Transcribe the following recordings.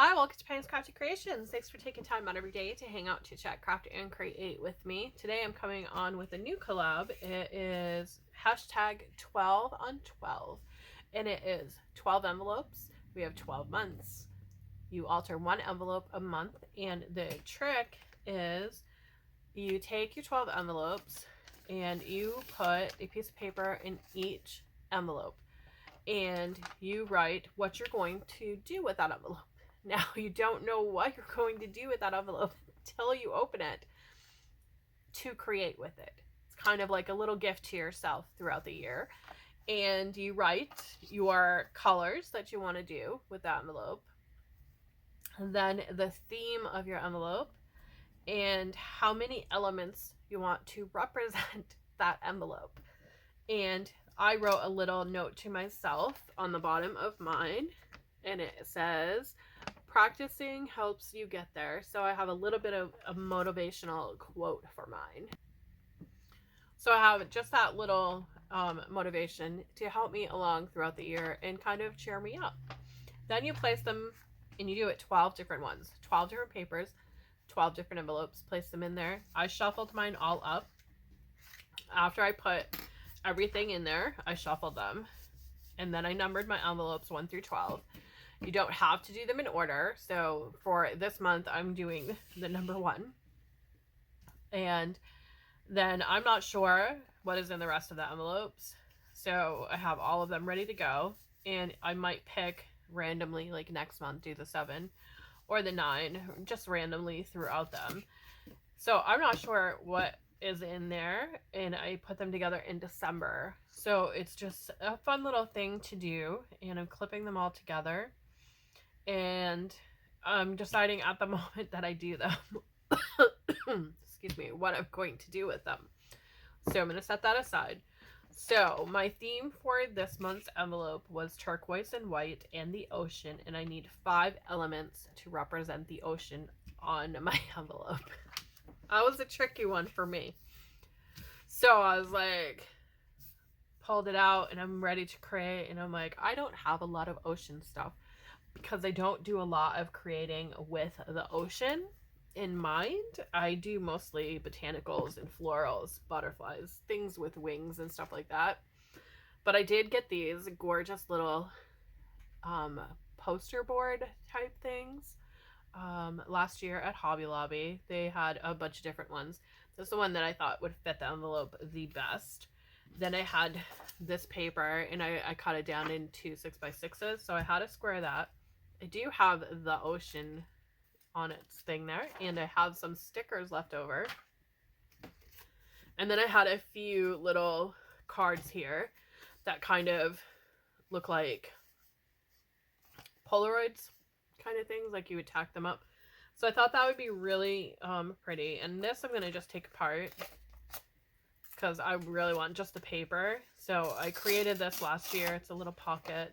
Hi, welcome to Pam's Crafty Creations. Thanks for taking time out every day to hang out, to chat, craft, and create with me. Today I'm coming on with a new collab. It is hashtag 12 on 12, and it is 12 envelopes. We have 12 months. You alter one envelope a month, and the trick is you take your 12 envelopes and you put a piece of paper in each envelope, and you write what you're going to do with that envelope. Now, you don't know what you're going to do with that envelope until you open it to create with it. It's kind of like a little gift to yourself throughout the year. And you write your colors that you want to do with that envelope, and then the theme of your envelope, and how many elements you want to represent that envelope. And I wrote a little note to myself on the bottom of mine, and it says, practicing helps you get there. So I have a little bit of a motivational quote for mine. So I have just that little motivation to help me along throughout the year and kind of cheer me up. Then you place them, and you do it 12 different ones, 12 different papers, 12 different envelopes, place them in there. I shuffled mine all up. After I put everything in there, I shuffled them, and then I numbered my envelopes 1 through 12. You don't have to do them in order. So for this month, I'm doing the number 1. And then I'm not sure what is in the rest of the envelopes. So I have all of them ready to go. And I might pick randomly, like next month, do the 7 or the 9, just randomly throughout them. So I'm not sure what is in there, and I put them together in December. So it's just a fun little thing to do, and I'm clipping them all together. And I'm deciding at the moment that I do them, excuse me, what I'm going to do with them. So I'm going to set that aside. So my theme for this month's envelope was turquoise and white and the ocean, and I need 5 elements to represent the ocean on my envelope. That was a tricky one for me. So I was like, pulled it out, and I'm ready to create, and I'm like, I don't have a lot of ocean stuff, because I don't do a lot of creating with the ocean in mind. I do mostly botanicals and florals, butterflies, things with wings and stuff like that. But I did get these gorgeous little poster board type things last year at Hobby Lobby. They had a bunch of different ones. This is the one that I thought would fit the envelope the best. Then I had this paper, and I cut it down into 6x6s, so I had to square that. I do have the ocean on its thing there, and I have some stickers left over. And then I had a few little cards here that kind of look like Polaroids kind of things, like you would tack them up. So I thought that would be really pretty. And this I'm going to just take apart, because I really want just the paper. So I created this last year. It's a little pocket,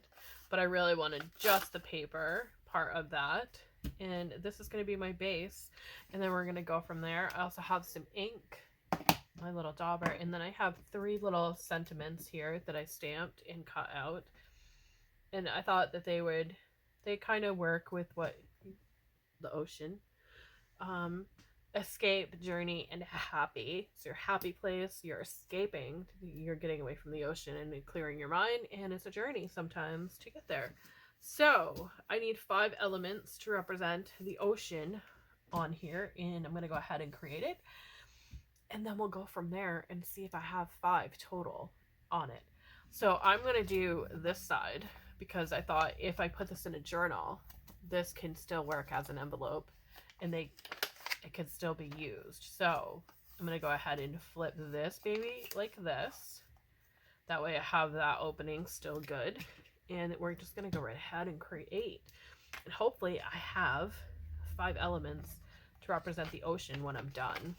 but I really wanted just the paper part of that. And this is going to be my base, and then we're going to go from there. I also have some ink, my little dauber, and then I have 3 little sentiments here that I stamped and cut out. And I thought that they kind of work with what the ocean. Escape, journey, and happy. It's your happy place. You're escaping. You're getting away from the ocean and clearing your mind, and it's a journey sometimes to get there. So I need 5 elements to represent the ocean on here, and I'm going to go ahead and create it. And then we'll go from there and see if I have 5 total on it. So I'm going to do this side, because I thought if I put this in a journal, this can still work as an envelope, and it can still be used. So I'm going to go ahead and flip this baby like this. That way I have that opening still good. And we're just going to go right ahead and create. And hopefully I have 5 elements to represent the ocean when I'm done.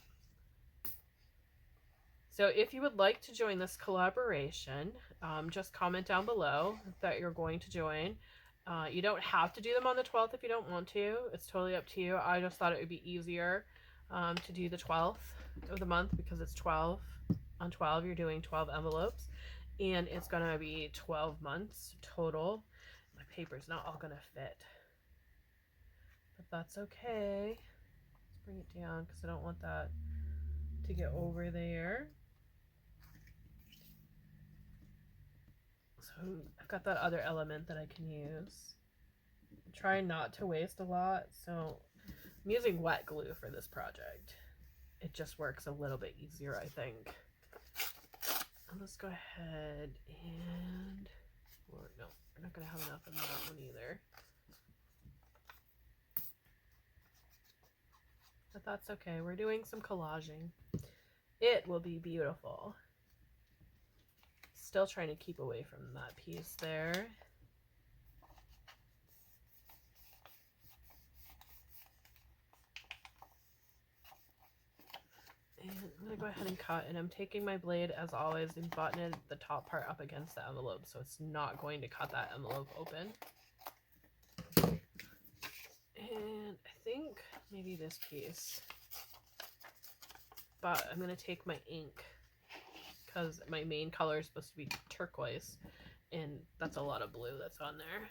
So if you would like to join this collaboration, just comment down below that you're going to join. You don't have to do them on the 12th if you don't want to. It's totally up to you. I just thought it would be easier to do the 12th of the month, because it's 12. On 12, you're doing 12 envelopes, and it's going to be 12 months total. My paper's not all going to fit. but that's okay. Let's bring it down because I don't want that to get over there. So I've got that other element that I can use. I'm trying not to waste a lot, so I'm using wet glue for this project. It just works a little bit easier, I think. Let's go ahead and, or no, we're not gonna have enough in that one either. But that's okay, we're doing some collaging. It will be beautiful. Still trying to keep away from that piece there. And I'm going to go ahead and cut, and I'm taking my blade as always and buttoning the top part up against the envelope so it's not going to cut that envelope open. And I think maybe this piece, but I'm going to take my ink because my main color is supposed to be turquoise, and that's a lot of blue that's on there.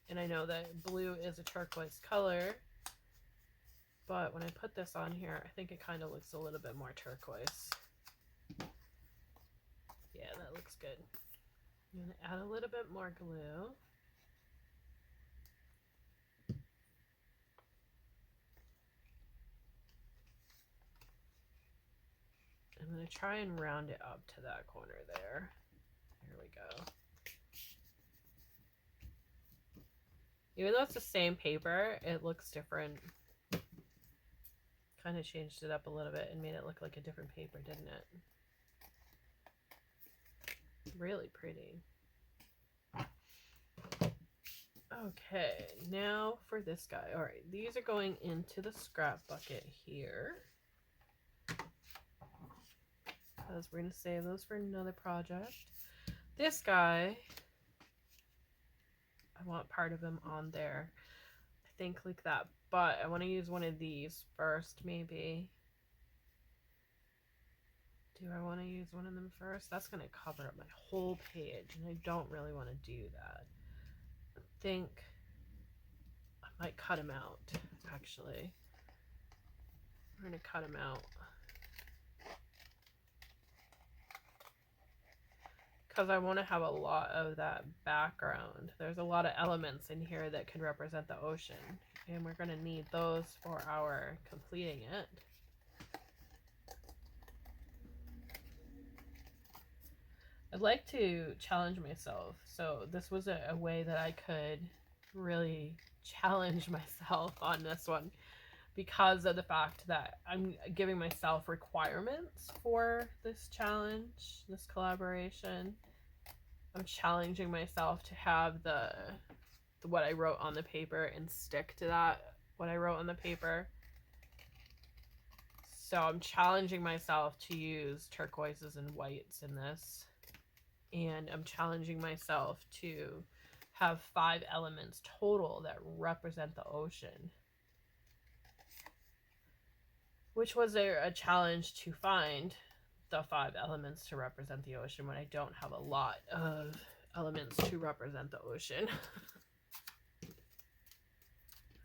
And I know that blue is a turquoise color, but when I put this on here, I think it kind of looks a little bit more turquoise. Yeah, that looks good. I'm going to add a little bit more glue. I'm going to try and round it up to that corner there. Here we go. Even though it's the same paper, it looks different. Kind of changed it up a little bit and made it look like a different paper, didn't it? Really pretty. Okay, now for this guy. All right, these are going into the scrap bucket here, because we're going to save those for another project. This guy, I want part of him on there. I think like that, but I want to use one of these first, maybe. Do I want to use one of them first? That's going to cover up my whole page, and I don't really want to do that. I think I might cut him out, actually. We're going to cut him out. Because I want to have a lot of that background. There's a lot of elements in here that can represent the ocean, and we're going to need those for our completing it. I'd like to challenge myself, so this was a way that I could really challenge myself on this one, because of the fact that I'm giving myself requirements for this challenge, this collaboration. I'm challenging myself to have the what I wrote on the paper and stick to that, what I wrote on the paper. So I'm challenging myself to use turquoises and whites in this. And I'm challenging myself to have 5 elements total that represent the ocean, which was a challenge to find the 5 elements to represent the ocean when I don't have a lot of elements to represent the ocean.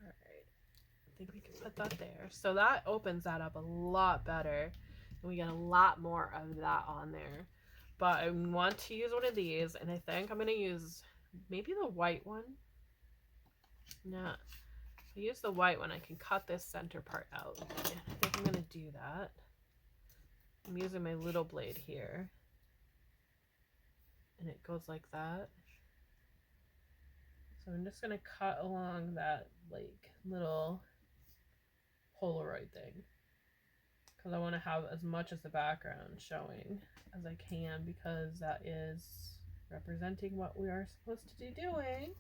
Alright, I think we can put that there. So that opens that up a lot better, and we get a lot more of that on there. But I want to use one of these, and I think I'm going to use maybe the white one. No, if I use the white one, I can cut this center part out. And I think I'm going to do that. I'm using my little blade here. And it goes like that. So I'm just going to cut along that like little Polaroid thing, because I want to have as much as the background showing as I can, because that is representing what we are supposed to be doing.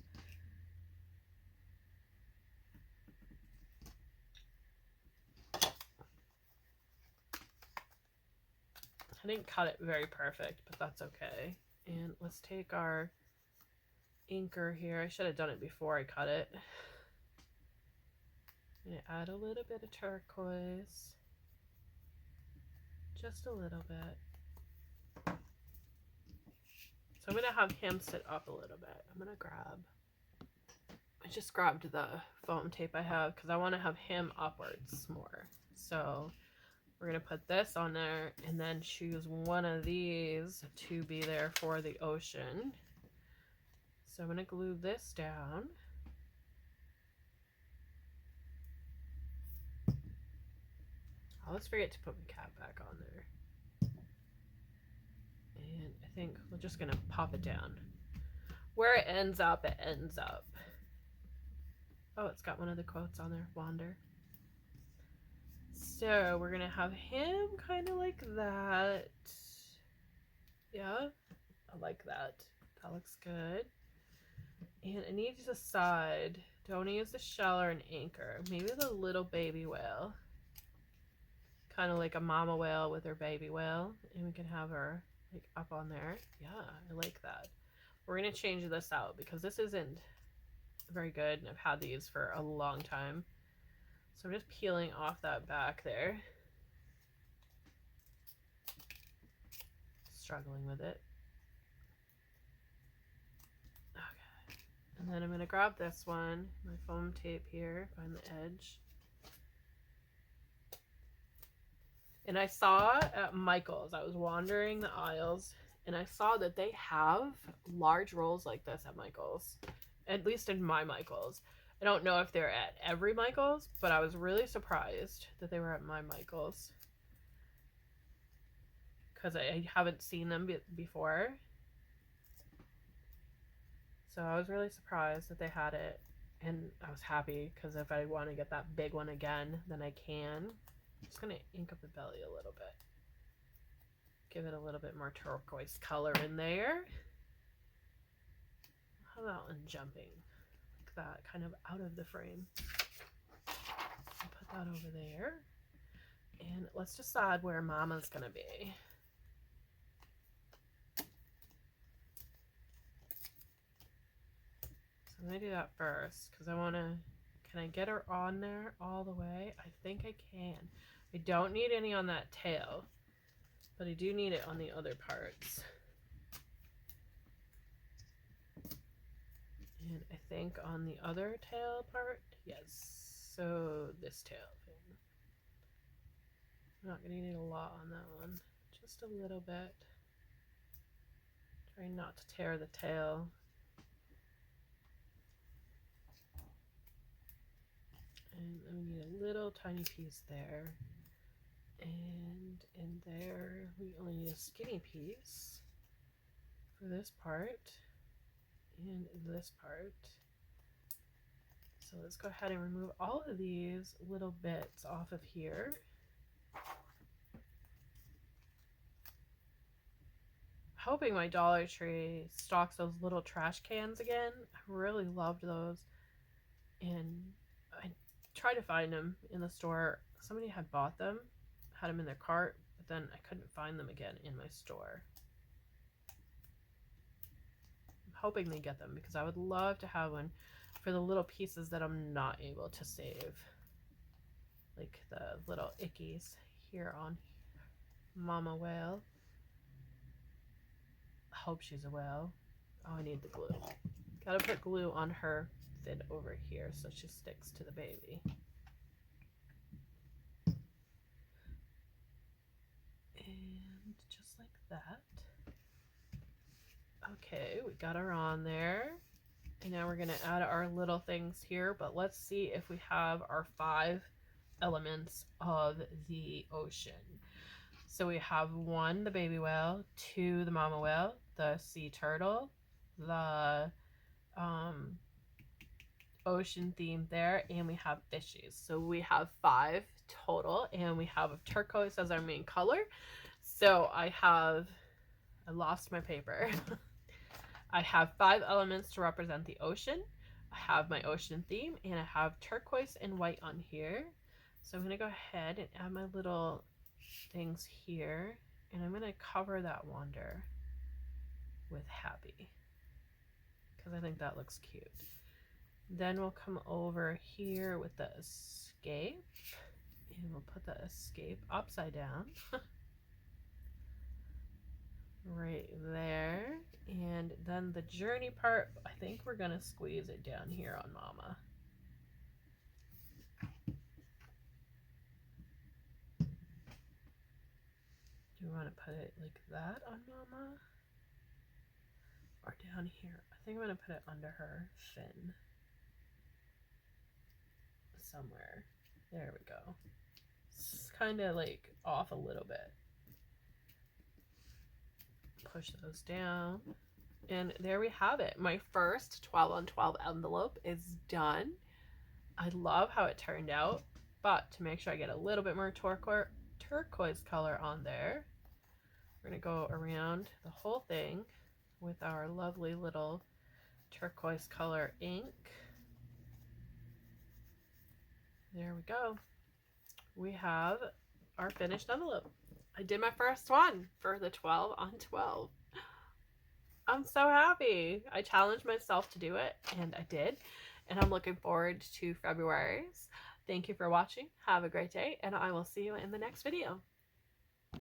I didn't cut it very perfect, but that's okay. And let's take our inker here. I should have done it before I cut it. I'm going to add a little bit of turquoise. Just a little bit. So I'm going to have him sit up a little bit. I'm going to grab I just grabbed the foam tape I have because I want to have him upwards more. So we're going to put this on there and then choose one of these to be there for the ocean. So I'm going to glue this down. I always forget to put my cap back on there. And I think we're just going to pop it down. Where it ends up, it ends up. Oh, it's got one of the quotes on there, Wander. So we're gonna have him kind of like that. Yeah, I like that. That looks good. And I need to decide, do I want to use the shell or an anchor? Maybe the little baby whale. Kind of like a mama whale with her baby whale. And we can have her like up on there. Yeah, I like that. We're gonna change this out because this isn't very good and I've had these for a long time. So I'm just peeling off that back there. Struggling with it. Okay. And then I'm going to grab this one, my foam tape here, find the edge. And I saw at Michael's, I was wandering the aisles, and I saw that they have large rolls like this at Michael's. At least in my Michael's. I don't know if they're at every Michael's, but I was really surprised that they were at my Michael's. Because I haven't seen them before. So I was really surprised that they had it. And I was happy because if I want to get that big one again, then I can. I'm just going to ink up the belly a little bit. Give it a little bit more turquoise color in there. How about on jumping? Like that, kind of out of the frame. I'll put that over there. And let's decide where Mama's going to be. So I'm going to do that first because I want to... Can I get her on there all the way? I think I can. I don't need any on that tail, but I do need it on the other parts. And I think on the other tail part, yes. So this tail thing. I'm not going to need a lot on that one. Just a little bit. Try not to tear the tail. And then we need a little tiny piece there. And in there, we only need a skinny piece for this part and this part. So let's go ahead and remove all of these little bits off of here. Hoping my Dollar Tree stocks those little trash cans again. I really loved those. And I tried to find them in the store. Somebody had bought them, had them in their cart, but then I couldn't find them again in my store. I'm hoping they get them because I would love to have one for the little pieces that I'm not able to save. Like the little ickies here on Mama Whale. I hope she's a whale. Oh, I need the glue. Gotta put glue on her fin over here so she sticks to the baby. And just like that. Okay, we got her on there. And now we're gonna add our little things here, but let's see if we have our 5 elements of the ocean. So we have 1, the baby whale, 2, the mama whale, the sea turtle, the ocean theme there, and we have fishies. So we have 5 total, and we have turquoise as our main color. So I lost my paper. I have 5 elements to represent the ocean. I have my ocean theme, and I have turquoise and white on here. So I'm going to go ahead and add my little things here, and I'm going to cover that wander with happy because I think that looks cute. Then we'll come over here with the escape, and we'll put the escape upside down right there. And then then the journey part, I think we're going to squeeze it down here on Mama. Do you want to put it like that on Mama? Or down here? I think I'm going to put it under her fin. Somewhere. There we go. It's kind of like off a little bit. Push those down. And there we have it. My first 12 on 12 envelope is done. I love how it turned out. But to make sure I get a little bit more turquoise color on there, we're going to go around the whole thing with our lovely little turquoise color ink. There we go. We have our finished envelope. I did my first one for the 12 on 12. I'm so happy. I challenged myself to do it, and I did. And I'm looking forward to February's. Thank you for watching. Have a great day, and I will see you in the next video.